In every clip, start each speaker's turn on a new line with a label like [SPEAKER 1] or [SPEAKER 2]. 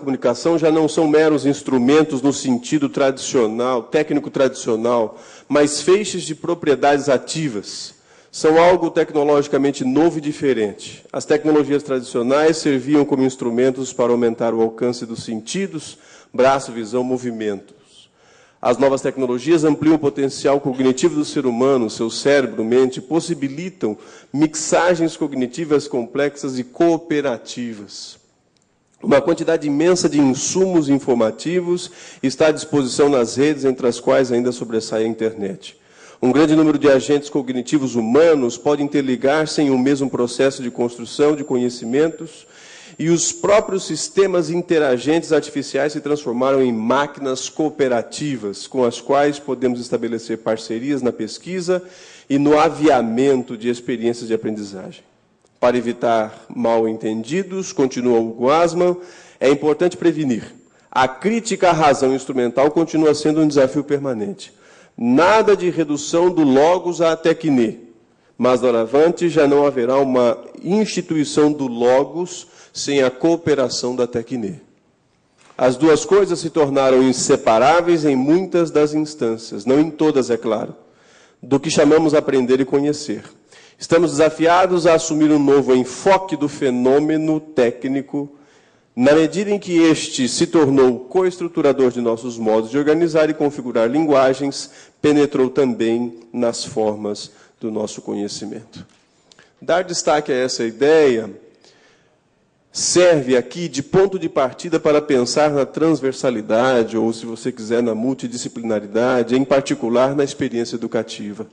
[SPEAKER 1] comunicação já não são meros instrumentos no sentido tradicional, técnico tradicional, mas feixes de propriedades ativas. São algo tecnologicamente novo e diferente. As tecnologias tradicionais serviam como instrumentos para aumentar o alcance dos sentidos, braço, visão, movimentos. As novas tecnologias ampliam o potencial cognitivo do ser humano, seu cérebro, mente, possibilitam mixagens cognitivas complexas e cooperativas. Uma quantidade imensa de insumos informativos está à disposição nas redes, entre as quais ainda sobressai a internet. Um grande número de agentes cognitivos humanos pode interligar-se em um mesmo processo de construção de conhecimentos, e os próprios sistemas interagentes artificiais se transformaram em máquinas cooperativas, com as quais podemos estabelecer parcerias na pesquisa e no aviamento de experiências de aprendizagem. Para evitar mal-entendidos, continua Hugo Asman, é importante prevenir. A crítica à razão instrumental continua sendo um desafio permanente. Nada de redução do logos à tecne, mas, doravante, já não haverá uma instituição do logos sem a cooperação da tecne. As duas coisas se tornaram inseparáveis em muitas das instâncias, não em todas, é claro, do que chamamos aprender e conhecer. Estamos desafiados a assumir um novo enfoque do fenômeno técnico, na medida em que este se tornou coestruturador de nossos modos de organizar e configurar linguagens, penetrou também nas formas do nosso conhecimento. Dar destaque a essa ideia serve aqui de ponto de partida para pensar na transversalidade, ou, se você quiser, na multidisciplinaridade, em particular na experiência educativa.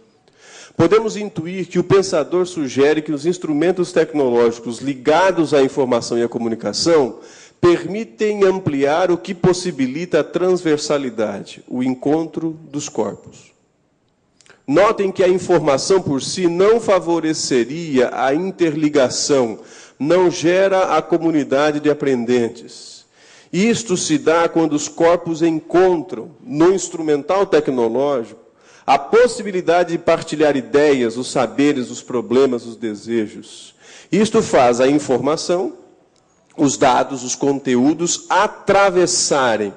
[SPEAKER 1] Podemos intuir que o pensador sugere que os instrumentos tecnológicos ligados à informação e à comunicação permitem ampliar o que possibilita a transversalidade, o encontro dos corpos. Notem que a informação por si não favoreceria a interligação, não gera a comunidade de aprendentes. Isto se dá quando os corpos encontram, no instrumental tecnológico, a possibilidade de partilhar ideias, os saberes, os problemas, os desejos. Isto faz a informação, os dados, os conteúdos atravessarem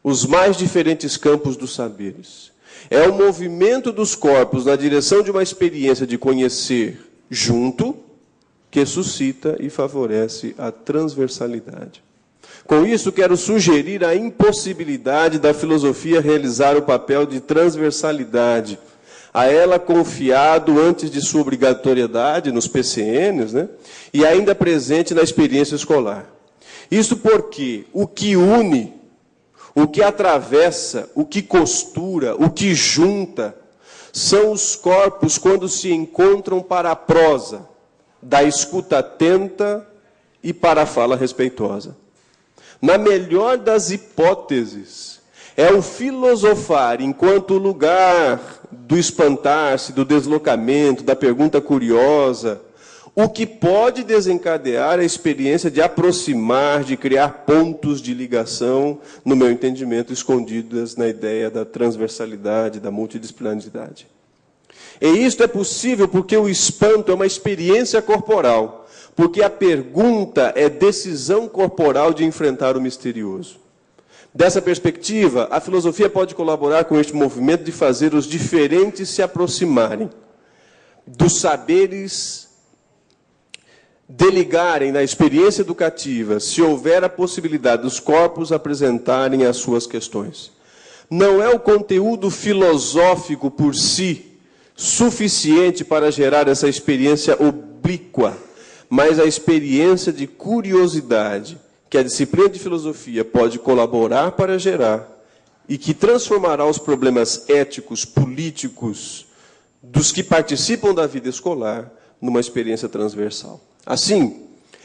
[SPEAKER 1] os mais diferentes campos dos saberes. É o movimento dos corpos na direção de uma experiência de conhecer junto que suscita e favorece a transversalidade. Com isso, quero sugerir a impossibilidade da filosofia realizar o papel de transversalidade, a ela confiado antes de sua obrigatoriedade nos PCNs, né, e ainda presente na experiência escolar. Isso porque o que une, o que atravessa, o que costura, o que junta, são os corpos quando se encontram para a prosa, da escuta atenta e para a fala respeitosa. Na melhor das hipóteses, é o filosofar enquanto lugar do espantar-se, do deslocamento, da pergunta curiosa, o que pode desencadear a experiência de aproximar, de criar pontos de ligação, no meu entendimento, escondidas na ideia da transversalidade, da multidisciplinaridade. E isto é possível porque o espanto é uma experiência corporal, porque a pergunta é decisão corporal de enfrentar o misterioso. Dessa perspectiva, a filosofia pode colaborar com este movimento de fazer os diferentes se aproximarem dos saberes, deligarem na experiência educativa, se houver a possibilidade dos corpos apresentarem as suas questões. Não é o conteúdo filosófico por si suficiente para gerar essa experiência oblíqua, mas a experiência de curiosidade, que a disciplina de filosofia pode colaborar para gerar, e que transformará os problemas éticos, políticos, dos que participam da vida escolar, numa experiência transversal. Assim,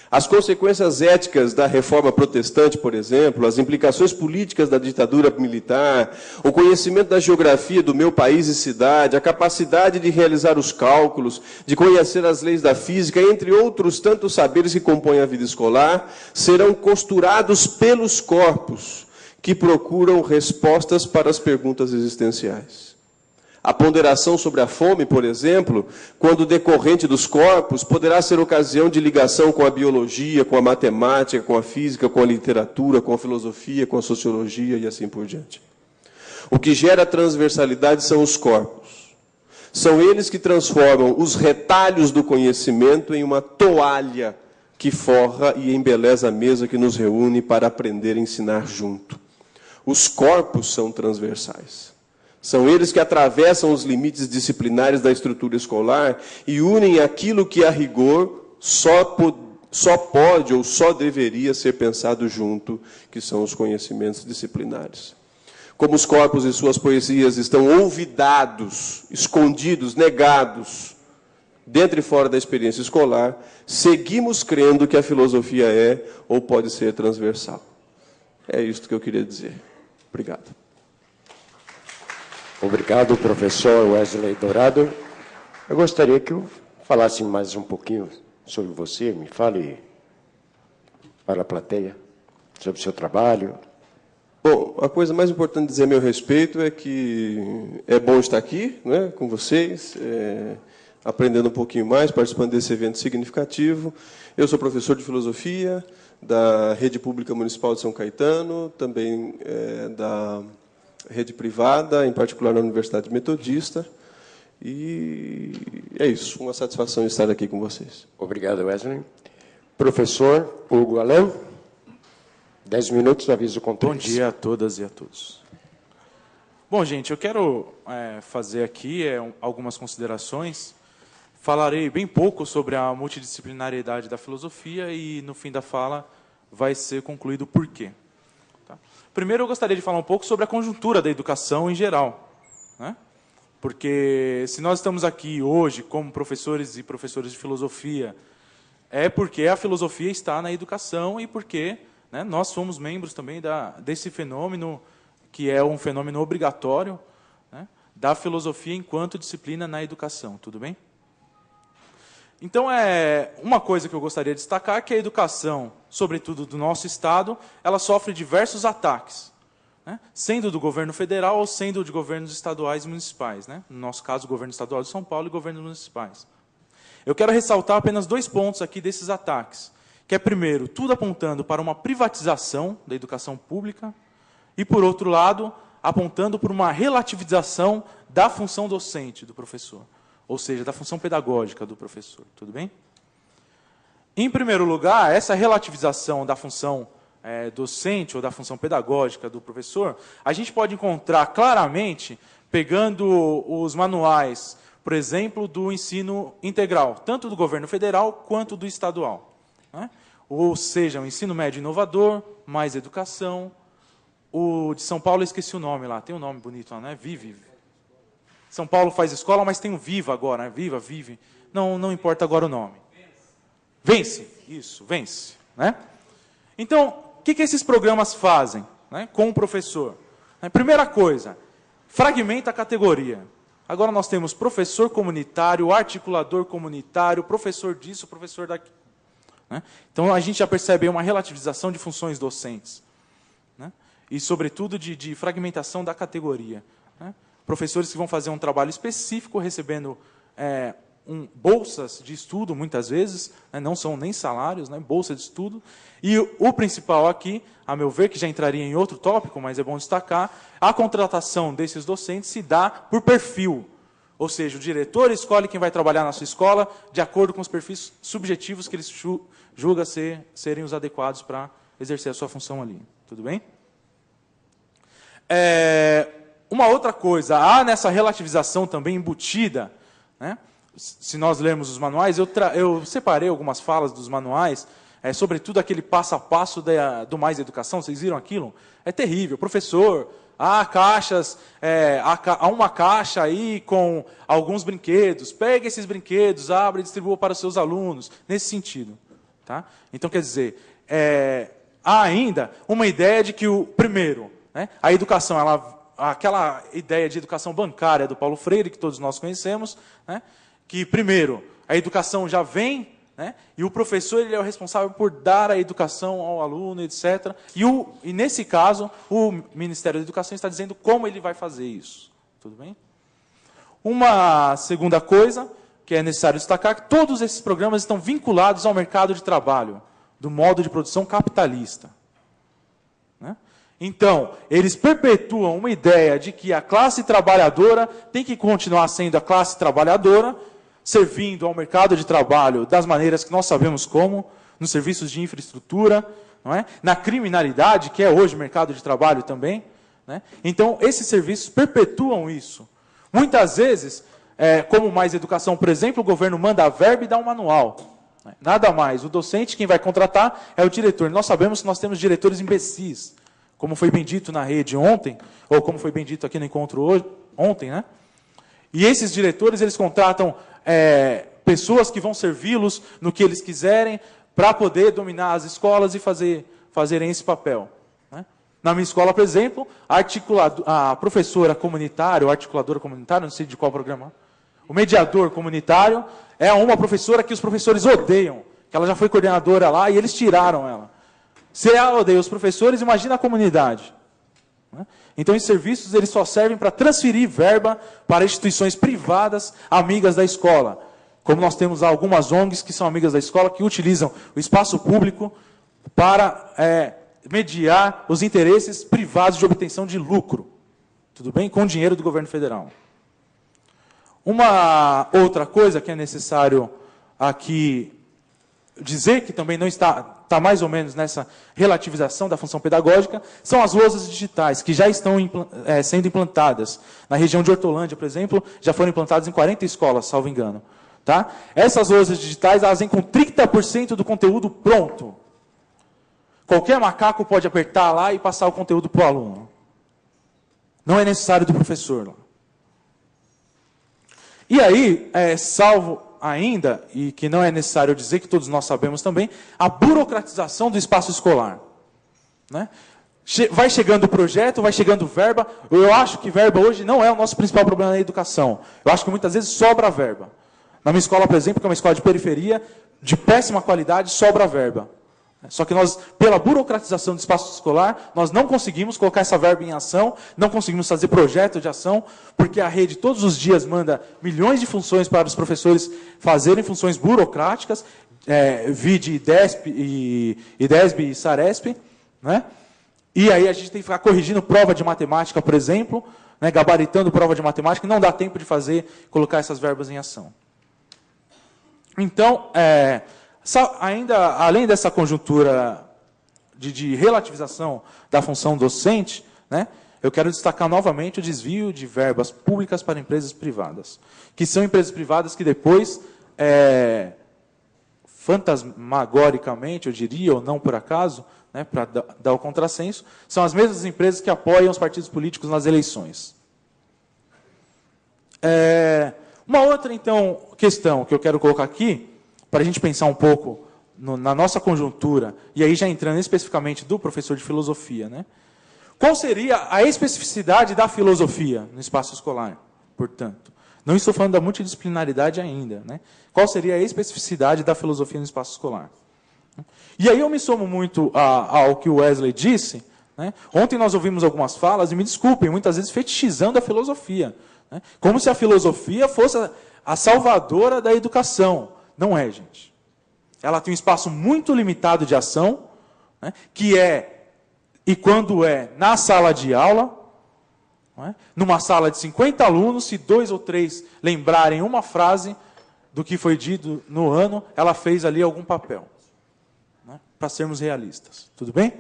[SPEAKER 1] as consequências éticas da reforma protestante, por exemplo, as implicações políticas da ditadura militar, o conhecimento da geografia do meu país e cidade, a capacidade de realizar os cálculos, de conhecer as leis da física, entre outros tantos saberes que compõem a vida escolar, serão costurados pelos corpos que procuram respostas para as perguntas existenciais. A ponderação sobre a fome, por exemplo, quando decorrente dos corpos, poderá ser ocasião de ligação com a biologia, com a matemática, com a física, com a literatura, com a filosofia, com a sociologia e assim por diante. O que gera transversalidade são os corpos. São eles que transformam os retalhos do conhecimento em uma toalha que forra e embeleza a mesa que nos reúne para aprender e ensinar junto. Os corpos são transversais. São eles que atravessam os limites disciplinares da estrutura escolar e unem aquilo que, a rigor, só pode ou só deveria ser pensado junto, que são os conhecimentos disciplinares. Como os corpos e suas poesias estão olvidados, escondidos, negados, dentro e fora da experiência escolar, seguimos crendo que a filosofia é ou pode ser transversal. É isto que eu queria dizer. Obrigado.
[SPEAKER 2] Obrigado, professor Wesley Dourado. Eu gostaria que eu falasse mais um pouquinho sobre você. Me fale para a plateia sobre o seu trabalho.
[SPEAKER 1] Bom, a coisa mais importante a dizer a meu respeito é que é bom estar aqui, né, com vocês, aprendendo um pouquinho mais, participando desse evento significativo. Eu sou professor de filosofia da Rede Pública Municipal de São Caetano, também da rede privada, em particular na Universidade Metodista. E é isso, uma satisfação estar aqui com vocês.
[SPEAKER 2] Obrigado, Wesley. Professor Hugo Alan, 10 minutos, aviso com
[SPEAKER 3] Bom dia a todas e a todos. Bom, gente, eu quero fazer aqui algumas considerações. Falarei bem pouco sobre a multidisciplinariedade da filosofia e, no fim da fala, vai ser concluído o porquê. Tá? Primeiro, eu gostaria de falar um pouco sobre a conjuntura da educação em geral, né? Porque se nós estamos aqui hoje como professores e professores de filosofia, é porque a filosofia está na educação e porque, né, nós somos membros também desse fenômeno, que é um fenômeno obrigatório, né, da filosofia enquanto disciplina na educação. Tudo bem? Então, uma coisa que eu gostaria de destacar é que a educação, sobretudo do nosso Estado, ela sofre diversos ataques, né, sendo do governo federal ou sendo de governos estaduais e municipais. Né? No nosso caso, o governo estadual de São Paulo e governos municipais. Eu quero ressaltar apenas 2 pontos aqui desses ataques, que é, primeiro, tudo apontando para uma privatização da educação pública e, por outro lado, apontando para uma relativização da função docente do professor, ou seja, da função pedagógica do professor. Tudo bem? Em primeiro lugar, essa relativização da função docente ou da função pedagógica do professor, a gente pode encontrar claramente pegando os manuais, por exemplo, do ensino integral, tanto do governo federal quanto do estadual. Né? Ou seja, o ensino médio inovador, mais educação. O de São Paulo, eu esqueci o nome lá, tem um nome bonito lá, né? Vive. São Paulo faz escola, mas tem o Viva agora, né? Viva, Vive. Não importa agora o nome. Vence. Isso, Vence. Né? Então, o que esses programas fazem, né, com o professor? Primeira coisa, fragmenta a categoria. Agora nós temos professor comunitário, articulador comunitário, professor disso, professor daquilo. Né? Então, a gente já percebe uma relativização de funções docentes, né? E, sobretudo, de fragmentação da categoria. Né? Professores que vão fazer um trabalho específico, recebendo bolsas de estudo, muitas vezes, né? Não são nem salários, né? Bolsa de estudo. E o principal aqui, a meu ver, que já entraria em outro tópico, mas é bom destacar, a contratação desses docentes se dá por perfil. Ou seja, o diretor escolhe quem vai trabalhar na sua escola de acordo com os perfis subjetivos que ele julga serem os adequados para exercer a sua função ali. Tudo bem? Uma outra coisa, há nessa relativização também embutida, né? Se nós lermos os manuais, eu separei algumas falas dos manuais, sobretudo aquele passo a passo do Mais Educação. Vocês viram aquilo? É terrível. Professor, há caixas, há uma caixa aí com alguns brinquedos. Pegue esses brinquedos, abra e distribua para os seus alunos. Nesse sentido. Tá? Então, quer dizer, há ainda uma ideia de que, primeiro, né, a educação, aquela ideia de educação bancária do Paulo Freire, que todos nós conhecemos, né, que, primeiro, a educação já vem, né, e o professor ele é o responsável por dar a educação ao aluno, etc. E nesse caso, o Ministério da Educação está dizendo como ele vai fazer isso. Tudo bem? Uma segunda coisa que é necessário destacar, que todos esses programas estão vinculados ao mercado de trabalho, do modo de produção capitalista. Né? Então, eles perpetuam uma ideia de que a classe trabalhadora tem que continuar sendo a classe trabalhadora, servindo ao mercado de trabalho das maneiras que nós sabemos como, nos serviços de infraestrutura, não é? Na criminalidade, que é hoje o mercado de trabalho também. Né? Então, esses serviços perpetuam isso. Muitas vezes, como Mais Educação, por exemplo, o governo manda a verba e dá um manual. Nada mais. O docente, quem vai contratar, é o diretor. Nós sabemos que nós temos diretores imbecis, como foi bem dito na rede ontem, ou como foi bem dito aqui no encontro hoje, ontem, né? E esses diretores, eles contratam pessoas que vão servi-los no que eles quiserem, para poder dominar as escolas e fazerem esse papel. Né? Na minha escola, por exemplo, a professora comunitária, ou articuladora comunitária, não sei de qual programa, o mediador comunitário, é uma professora que os professores odeiam, que ela já foi coordenadora lá e eles tiraram ela. Se ela odeia os professores, imagina a comunidade. Né? Então, esses serviços eles só servem para transferir verba para instituições privadas amigas da escola. Como nós temos algumas ONGs que são amigas da escola, que utilizam o espaço público para mediar os interesses privados de obtenção de lucro. Tudo bem? Com o dinheiro do governo federal. Uma outra coisa que é necessário aqui dizer, que também não está mais ou menos nessa relativização da função pedagógica, são as lousas digitais, que já estão sendo implantadas. Na região de Hortolândia, por exemplo, já foram implantadas em 40 escolas, salvo engano. Tá? Essas lousas digitais, elas vêm com 30% do conteúdo pronto. Qualquer macaco pode apertar lá e passar o conteúdo para o aluno. Não é necessário do professor lá. E aí, salvo ainda, e que não é necessário dizer, que todos nós sabemos também, a burocratização do espaço escolar. Né? Vai chegando o projeto, vai chegando verba. Eu acho que verba hoje não é o nosso principal problema na educação. Eu acho que muitas vezes sobra verba. Na minha escola, por exemplo, que é uma escola de periferia, de péssima qualidade, sobra verba. Só que nós, pela burocratização do espaço escolar, nós não conseguimos colocar essa verba em ação, não conseguimos fazer projeto de ação, porque a rede todos os dias manda milhões de funções para os professores fazerem funções burocráticas, vide IDESB e SARESP, né? E aí a gente tem que ficar corrigindo prova de matemática, por exemplo, né, gabaritando prova de matemática, e não dá tempo de colocar essas verbas em ação. Então, ainda além dessa conjuntura de relativização da função docente, né, eu quero destacar novamente o desvio de verbas públicas para empresas privadas, que são empresas privadas que depois, fantasmagoricamente, eu diria, ou não por acaso, né, para dar o contrassenso, são as mesmas empresas que apoiam os partidos políticos nas eleições. Uma outra, então, questão que eu quero colocar aqui, para a gente pensar um pouco na nossa conjuntura, e aí já entrando especificamente do professor de filosofia, né? Qual seria a especificidade da filosofia no espaço escolar, portanto? Não estou falando da multidisciplinaridade ainda, né? Qual seria a especificidade da filosofia no espaço escolar? E aí eu me somo muito ao que o Wesley disse, né? Ontem nós ouvimos algumas falas, e me desculpem, muitas vezes fetichizando a filosofia, né? Como se a filosofia fosse a salvadora da educação. Não é, gente. Ela tem um espaço muito limitado de ação, né, que e quando na sala de aula, não é? Numa sala de 50 alunos, se 2 ou 3 lembrarem uma frase do que foi dito no ano, ela fez ali algum papel. Né, para sermos realistas. Tudo bem?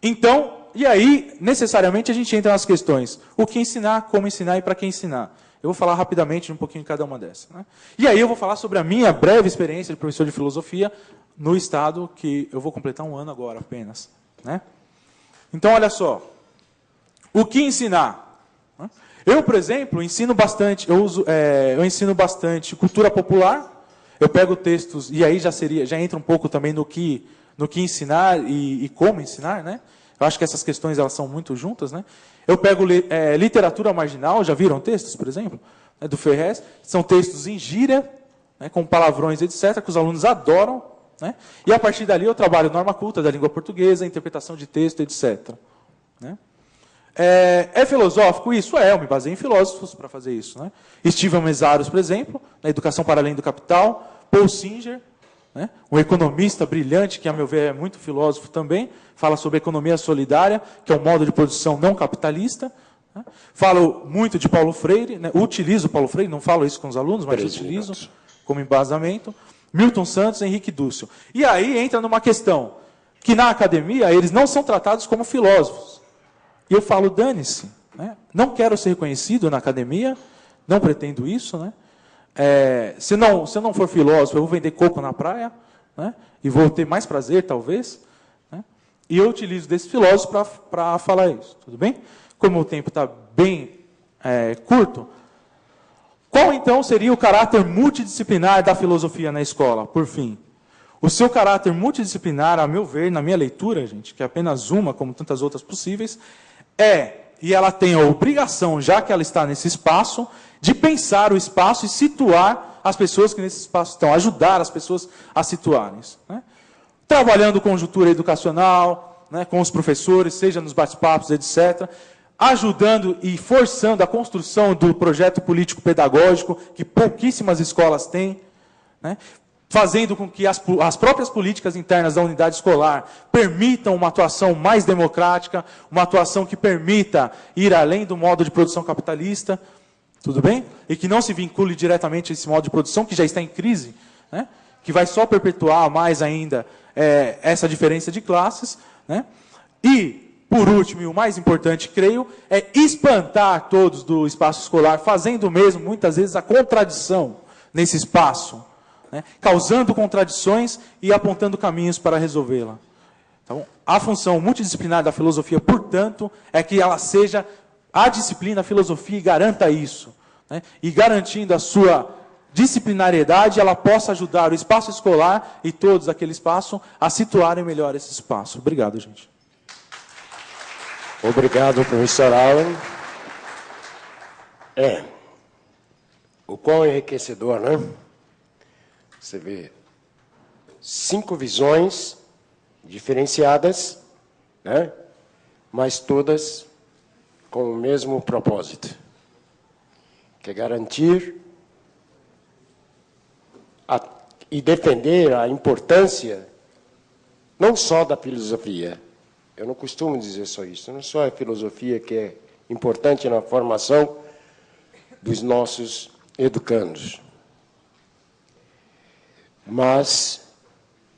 [SPEAKER 3] Então, e aí, necessariamente, a gente entra nas questões. O que ensinar, como ensinar e para quem ensinar. Eu vou falar rapidamente um pouquinho de cada uma dessas. Né? E aí eu vou falar sobre a minha breve experiência de professor de filosofia no Estado, que eu vou completar 1 ano agora apenas. Né? Então, olha só. O que ensinar? Eu, por exemplo, ensino bastante, eu ensino bastante cultura popular. Eu pego textos, e aí já entra um pouco também no que ensinar e como ensinar, né? Eu acho que essas questões elas são muito juntas, né? Eu pego literatura marginal, já viram textos, por exemplo, né, do Ferrez? São textos em gíria, né, com palavrões, etc., que os alunos adoram. Né? E a partir dali eu trabalho norma culta da língua portuguesa, interpretação de texto, etc. Né? É filosófico isso? Eu me baseei em filósofos para fazer isso. Né? Steven Mesaros, por exemplo, na Educação para Além do Capital, Paul Singer, né? Um economista brilhante, que, a meu ver, é muito filósofo também, fala sobre economia solidária, que é um modo de produção não capitalista. Né? Falo muito de Paulo Freire, né? Utilizo Paulo Freire, não falo isso com os alunos, mas utilizo como embasamento. Milton Santos, Henrique Dúcio. E aí entra numa questão, que na academia eles não são tratados como filósofos. E eu falo, dane-se, né? Não quero ser reconhecido na academia, não pretendo isso, né? Se eu não for filósofo, eu vou vender coco na praia, né? E vou ter mais prazer, talvez. Né? E eu utilizo desse filósofo para falar isso, tudo bem? Como o tempo está bem curto, qual então seria o caráter multidisciplinar da filosofia na escola, por fim? O seu caráter multidisciplinar, a meu ver, na minha leitura, gente, que é apenas uma, como tantas outras possíveis, e ela tem a obrigação, já que ela está nesse espaço, de pensar o espaço e situar as pessoas que nesse espaço estão, ajudar as pessoas a situarem-se. Né? Trabalhando conjuntura educacional, né, com os professores, seja nos bate-papos, etc., ajudando e forçando a construção do projeto político-pedagógico, que pouquíssimas escolas têm, né? Fazendo com que as próprias políticas internas da unidade escolar permitam uma atuação mais democrática, uma atuação que permita ir além do modo de produção capitalista, tudo bem? E que não se vincule diretamente a esse modo de produção, que já está em crise, né? Que vai só perpetuar mais ainda essa diferença de classes. Né? E, por último, e o mais importante, creio, é espantar todos do espaço escolar, fazendo mesmo, muitas vezes, a contradição nesse espaço. Né, causando contradições e apontando caminhos para resolvê-la. Então, a função multidisciplinar da filosofia, portanto, é que ela seja a disciplina, a filosofia, e garanta isso. Né, e garantindo a sua disciplinariedade, ela possa ajudar o espaço escolar e todos aquele espaço a situarem melhor esse espaço. Obrigado, gente.
[SPEAKER 2] Obrigado, professor Allen. O quão enriquecedor, né? Você vê 5 visões diferenciadas, né? Mas todas com o mesmo propósito, que é garantir e defender a importância não só da filosofia. Eu não costumo dizer só isso, não só a filosofia que é importante na formação dos nossos educandos, mas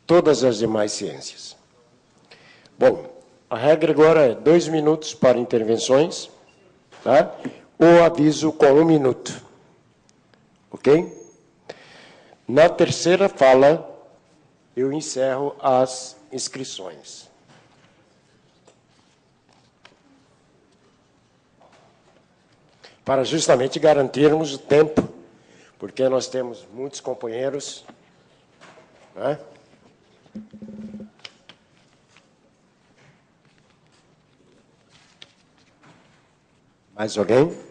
[SPEAKER 2] todas as demais ciências. Bom, a regra agora é 2 minutos para intervenções, tá? Ou aviso com 1 minuto, ok? Na terceira fala, eu encerro as inscrições. Para justamente garantirmos o tempo, porque nós temos muitos companheiros. Né? Mais alguém?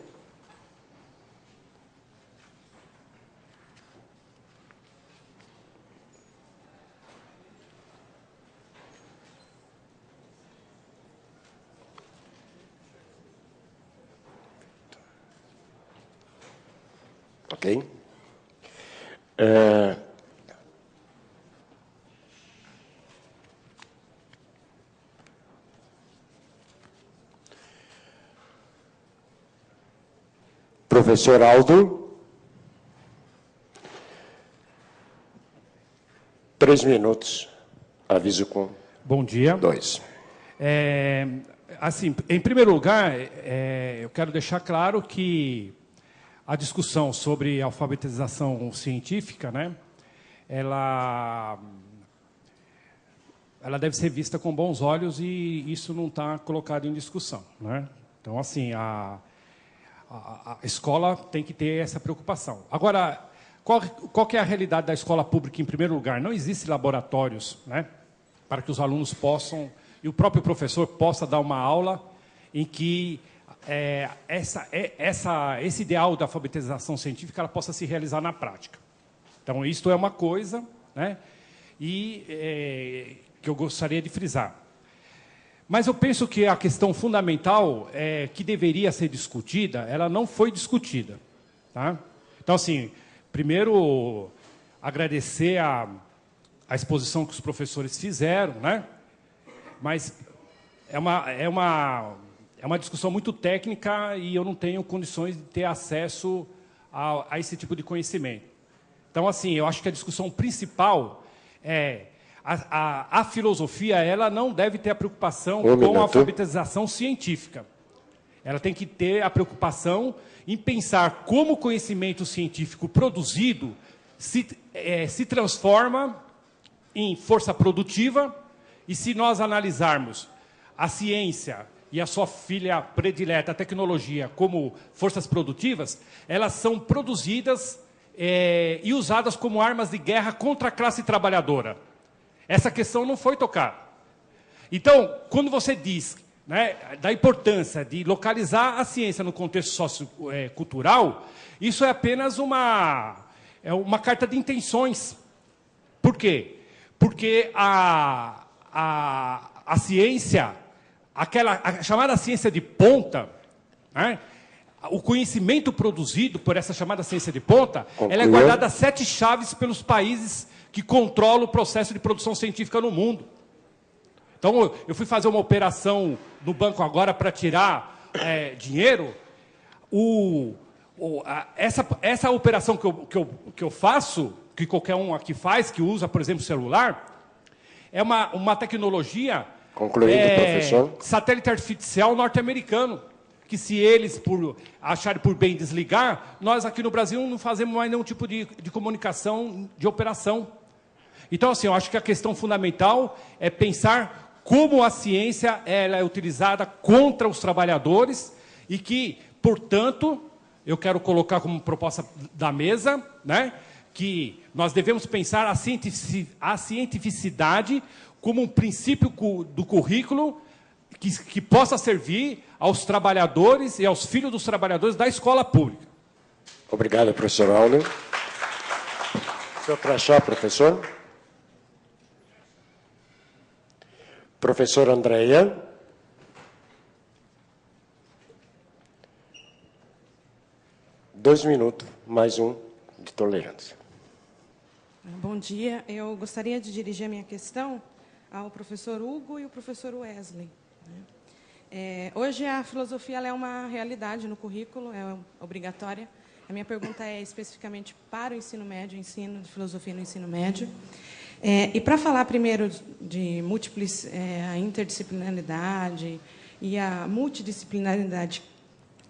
[SPEAKER 2] Ok. Professor Aldo, 3 minutos, aviso com
[SPEAKER 4] Bom dia.
[SPEAKER 2] 2.
[SPEAKER 4] Assim, em primeiro lugar, eu quero deixar claro que a discussão sobre alfabetização científica, né, ela deve ser vista com bons olhos e isso não está colocado em discussão. Né? Então, assim, a escola tem que ter essa preocupação. Agora, qual que é a realidade da escola pública, em primeiro lugar? Não existem laboratórios, né, para que os alunos possam, e o próprio professor possa dar uma aula em que esse ideal da alfabetização científica ela possa se realizar na prática. Então, isto é uma coisa, né, que eu gostaria de frisar. Mas eu penso que a questão fundamental que deveria ser discutida, ela não foi discutida. Tá? Então, assim, primeiro, agradecer a exposição que os professores fizeram, né? Mas é uma discussão muito técnica e eu não tenho condições de ter acesso a esse tipo de conhecimento. Então, assim, eu acho que a discussão principal é a filosofia, ela não deve ter a preocupação com a alfabetização científica. Ela tem que ter a preocupação em pensar como o conhecimento científico produzido se transforma em força produtiva, e se nós analisarmos a ciência e a sua filha predileta, a tecnologia, como forças produtivas, elas são produzidas e usadas como armas de guerra contra a classe trabalhadora. Essa questão não foi tocada. Então, quando você diz, né, da importância de localizar a ciência no contexto sociocultural, isso é apenas uma carta de intenções. Por quê? Porque a ciência, a chamada ciência de ponta, né, o conhecimento produzido por essa chamada ciência de ponta, ela é guardada a 7 chaves pelos países que controlam o processo de produção científica no mundo. Então, eu fui fazer uma operação no banco agora para tirar dinheiro. Essa operação que eu faço, que qualquer um aqui faz, que usa, por exemplo, celular, é uma tecnologia
[SPEAKER 2] professor,
[SPEAKER 4] satélite artificial norte-americano, que se eles acharem por bem desligar, nós aqui no Brasil não fazemos mais nenhum tipo de comunicação, de operação. Então, assim, eu acho que a questão fundamental é pensar como a ciência ela é utilizada contra os trabalhadores e que, portanto, eu quero colocar como proposta da mesa, né, que nós devemos pensar a cientificidade como um princípio do currículo que possa servir aos trabalhadores e aos filhos dos trabalhadores da escola pública.
[SPEAKER 2] Obrigado, professor Aldo. Seu crachá, professor. Professor Andréia. Dois minutos, mais um de tolerância.
[SPEAKER 5] Bom dia. Eu gostaria de dirigir a minha questão ao professor Hugo e ao professor Wesley. Hoje a filosofia ela é uma realidade no currículo, é obrigatória. A minha pergunta é especificamente para o ensino médio, ensino de filosofia no ensino médio. E para falar primeiro de a interdisciplinaridade e a multidisciplinaridade,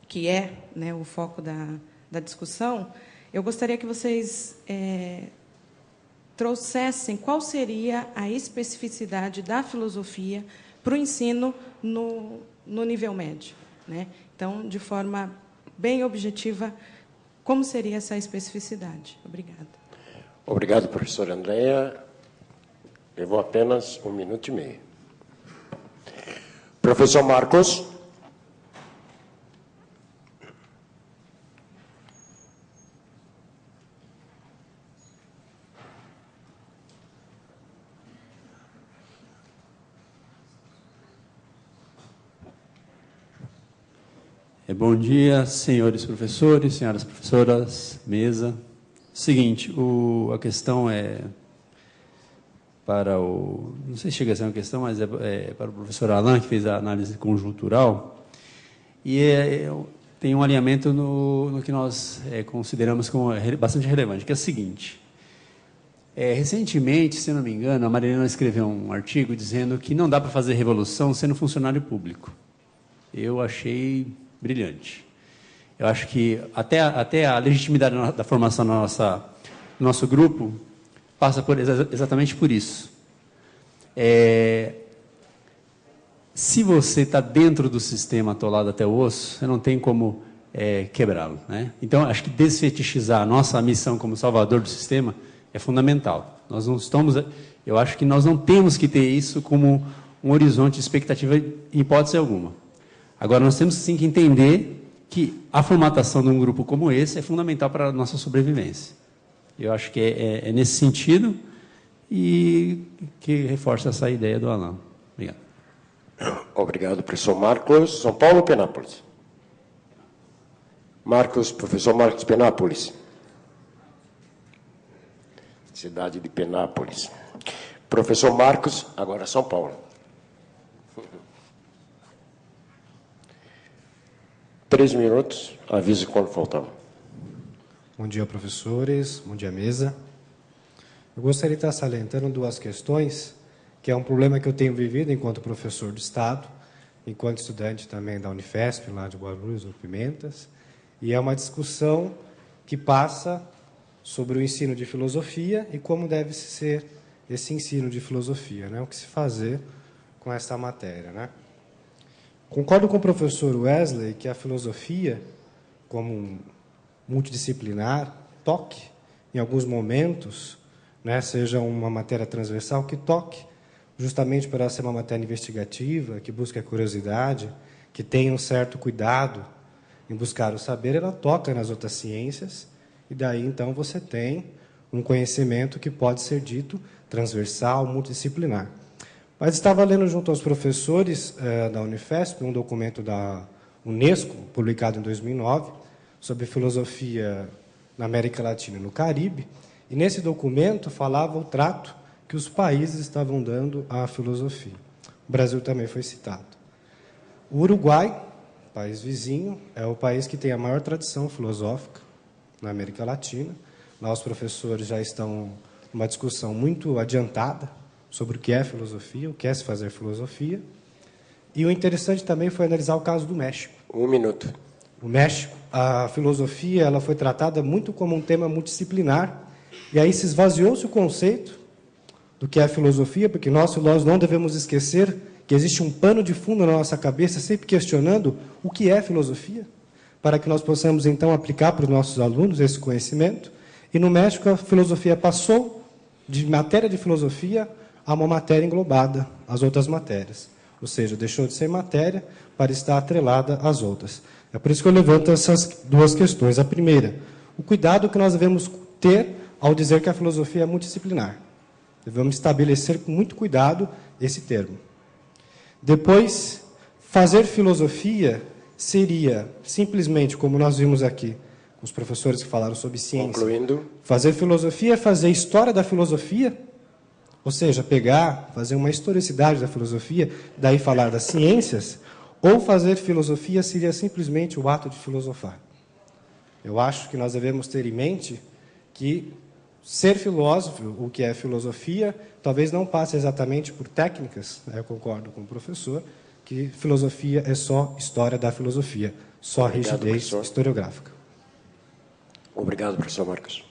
[SPEAKER 5] que é, né, o foco da discussão, eu gostaria que vocês trouxessem qual seria a especificidade da filosofia para o ensino no nível médio, né? Então, de forma bem objetiva, como seria essa especificidade? Obrigada.
[SPEAKER 2] Obrigado, professora Andréia. Levou apenas 1 minuto e meio. Professor Marcos.
[SPEAKER 6] Bom dia, senhores professores, senhoras professoras, mesa. Seguinte, a questão é para o... Não sei se chega a ser uma questão, mas é para o professor Alain, que fez a análise conjuntural. E tem um alinhamento no que nós consideramos como bastante relevante, que é o seguinte. Recentemente, se não me engano, a Marilena escreveu um artigo dizendo que não dá para fazer revolução sendo funcionário público. Eu achei brilhante. Eu acho que até a legitimidade da formação no nosso grupo passa exatamente por isso. Se você está dentro do sistema atolado até o osso, você não tem como quebrá-lo, né? Então, acho que desfetichizar a nossa missão como salvador do sistema é fundamental. Nós não estamos... Eu acho que nós não temos que ter isso como um horizonte de expectativa em hipótese alguma. Agora, nós temos sim que entender que a formatação de um grupo como esse é fundamental para a nossa sobrevivência. Eu acho que é nesse sentido e que reforça essa ideia do Alain. Obrigado.
[SPEAKER 2] Obrigado, professor Marcos. São Paulo ou Penápolis? Marcos, professor Marcos Penápolis. Cidade de Penápolis. Professor Marcos, agora São Paulo. 3 minutos, avise quando faltar.
[SPEAKER 7] Bom dia, professores. Bom dia, mesa. Eu gostaria de estar salientando 2 questões, que é um problema que eu tenho vivido enquanto professor de Estado, enquanto estudante também da Unifesp, lá de Guarulhos, ou Pimentas, e é uma discussão que passa sobre o ensino de filosofia e como deve ser esse ensino de filosofia, né? O que se fazer com essa matéria, né? Concordo com o professor Wesley que a filosofia, como um multidisciplinar, toque, em alguns momentos, né, seja uma matéria transversal que toque, justamente para ser uma matéria investigativa, que busque a curiosidade, que tenha um certo cuidado em buscar o saber, ela toca nas outras ciências, e daí, então, você tem um conhecimento que pode ser dito transversal, multidisciplinar. Mas estava lendo junto aos professores da Unifesp um documento da Unesco, publicado em 2009, sobre filosofia na América Latina e no Caribe, e nesse documento falava o trato que os países estavam dando à filosofia. O Brasil também foi citado. O Uruguai, país vizinho, é o país que tem a maior tradição filosófica na América Latina. Lá os professores já estão numa discussão muito adiantada sobre o que é filosofia, o que é se fazer filosofia. E o interessante também foi analisar o caso do México.
[SPEAKER 2] 1 minuto.
[SPEAKER 7] O México, a filosofia, ela foi tratada muito como um tema multidisciplinar, e aí se esvaziou-se o conceito do que é filosofia, porque nós filósofos não devemos esquecer que existe um pano de fundo na nossa cabeça, sempre questionando o que é filosofia, para que nós possamos, então, aplicar para os nossos alunos esse conhecimento. E no México, a filosofia passou de matéria de filosofia a uma matéria englobada às outras matérias. Ou seja, deixou de ser matéria para estar atrelada às outras. É por isso que eu levanto essas 2 questões. A primeira, o cuidado que nós devemos ter ao dizer que a filosofia é multidisciplinar. Devemos estabelecer com muito cuidado esse termo. Depois, fazer filosofia seria simplesmente, como nós vimos aqui, com os professores que falaram sobre ciência.
[SPEAKER 2] Concluindo.
[SPEAKER 7] Fazer filosofia é fazer história da filosofia, ou seja, pegar, fazer uma historicidade da filosofia, daí falar das ciências, ou fazer filosofia seria simplesmente o ato de filosofar. Eu acho que nós devemos ter em mente que ser filósofo, o que é filosofia, talvez não passe exatamente por técnicas, eu concordo com o professor, que filosofia é só história da filosofia, só
[SPEAKER 2] Obrigado,
[SPEAKER 7] rigidez
[SPEAKER 2] professor.
[SPEAKER 7] historiográfica.
[SPEAKER 2] Obrigado, professor Marcos.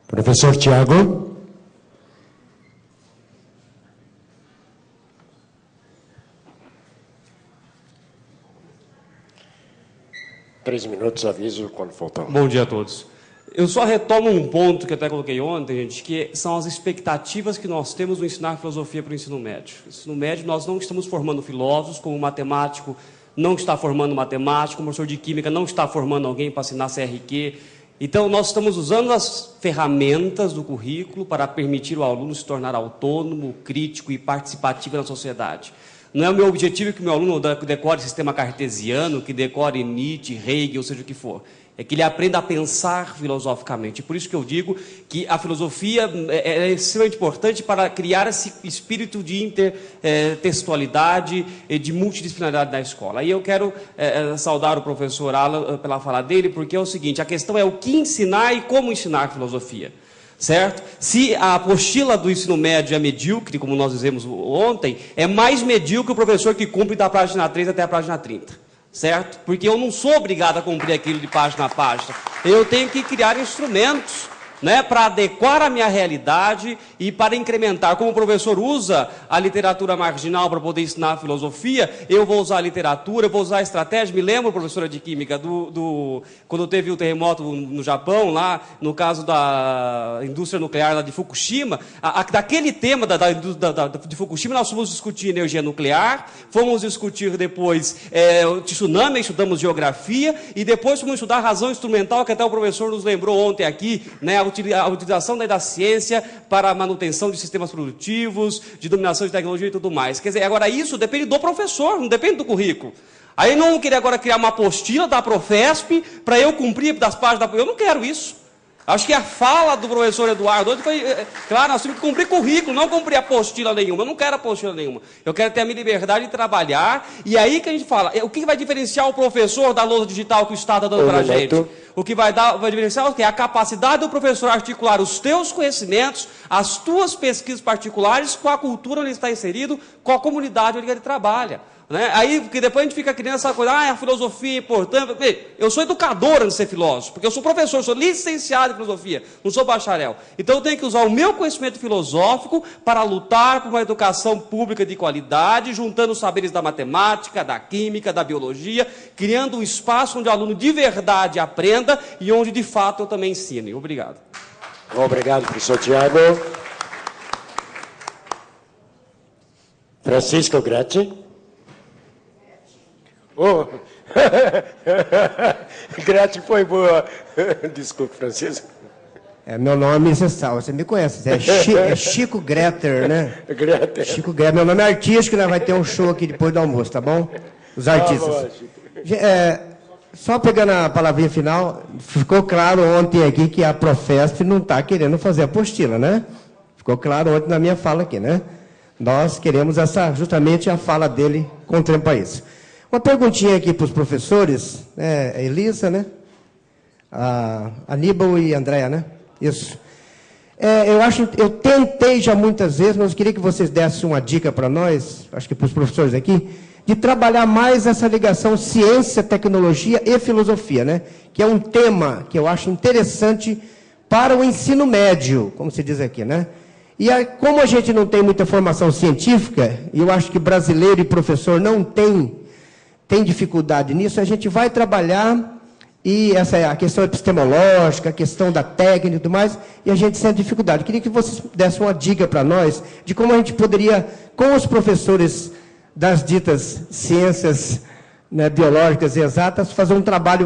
[SPEAKER 2] Professor Tiago. Três minutos, aviso quando faltar.
[SPEAKER 8] Bom dia a todos. Eu só retomo um ponto que eu até coloquei ontem, gente, que são as expectativas que nós temos no ensinar filosofia para o ensino médio. No ensino médio, nós não estamos formando filósofos, como matemático não está formando matemático, como professor de química não está formando alguém para assinar CRQ. Então, nós estamos usando as ferramentas do currículo para permitir o aluno se tornar autônomo, crítico e participativo na sociedade. Não é o meu objetivo que o meu aluno decore sistema cartesiano, que decore Nietzsche, Hegel, seja o que for. É que ele aprenda a pensar filosoficamente. Por isso que eu digo que a filosofia é extremamente importante para criar esse espírito de intertextualidade e de multidisciplinaridade na escola. Aí eu quero saudar o professor Alan pela fala dele, porque é o seguinte, a questão é o que ensinar e como ensinar filosofia. Certo? Se a apostila do ensino médio é medíocre, como nós dizemos ontem, é mais medíocre o professor que cumpre da página 3 até a página 30. Certo? Porque eu não sou obrigado a cumprir aquilo de página a página. Eu tenho que criar instrumentos, né, para adequar a minha realidade e para incrementar. Como o professor usa a literatura marginal para poder ensinar a filosofia, eu vou usar a literatura, eu vou usar a estratégia. Me lembro, professora de química, quando teve o terremoto no Japão, lá no caso da indústria nuclear lá de Fukushima, daquele tema de Fukushima, nós fomos discutir energia nuclear, fomos discutir depois o tsunami, estudamos geografia, e depois fomos estudar a razão instrumental, que até o professor nos lembrou ontem aqui, né, a utilização da ciência para a manutenção de sistemas produtivos, de dominação de tecnologia e tudo mais. Quer dizer, agora isso depende do professor, não depende do currículo. Aí não queria agora criar uma apostila da Profesp para eu cumprir das páginas da... Eu não quero isso. Acho que a fala do professor Eduardo hoje foi... Claro, nós temos que cumprir currículo, não cumprir apostila nenhuma. Eu não quero apostila nenhuma. Eu quero ter a minha liberdade de trabalhar. E aí que a gente fala, o que vai diferenciar o professor da lousa digital que o Estado está dando para a gente? O que vai diferenciar o quê? A capacidade do professor articular os teus conhecimentos, as tuas pesquisas particulares com a cultura onde ele está inserido, com a comunidade onde ele trabalha. Né? Aí, porque depois a gente fica criando essa coisa, a filosofia é importante. Eu sou educador antes de ser filósofo, porque eu sou professor, sou licenciado em filosofia, não sou bacharel. Então eu tenho que usar o meu conhecimento filosófico para lutar por uma educação pública de qualidade, juntando os saberes da matemática, da química, da biologia, criando um espaço onde o aluno de verdade aprenda e onde de fato eu também ensine. Obrigado.
[SPEAKER 2] Obrigado, professor Tiago. Francisco Gratti. Oh. Gratti foi boa. Desculpe, Francisco.
[SPEAKER 9] Meu nome, você me conhece, é Chico Gretter, né?
[SPEAKER 2] Gretter.
[SPEAKER 9] Chico Gretter. Meu nome é artístico, nós vai ter um show aqui depois do almoço, tá bom? Os artistas. Só pegando a palavrinha final, ficou claro ontem aqui que a Profesp não está querendo fazer apostila, né? Ficou claro ontem na minha fala aqui, né? Nós queremos justamente a fala dele contempla isso. Uma perguntinha aqui para os professores, Elisa, né? Aníbal e Andréa, né? Isso. Eu tentei já muitas vezes, mas eu queria que vocês dessem uma dica para nós, acho que para os professores aqui, de trabalhar mais essa ligação ciência, tecnologia e filosofia, né? Que é um tema que eu acho interessante para o ensino médio, como se diz aqui, né? E como a gente não tem muita formação científica, e eu acho que brasileiro e professor não tem dificuldade nisso, a gente vai trabalhar, e essa é a questão epistemológica, a questão da técnica e tudo mais, e a gente sente dificuldade. Eu queria que vocês dessem uma dica para nós, de como a gente poderia, com os professores das ditas ciências, né, biológicas e exatas, fazer um trabalho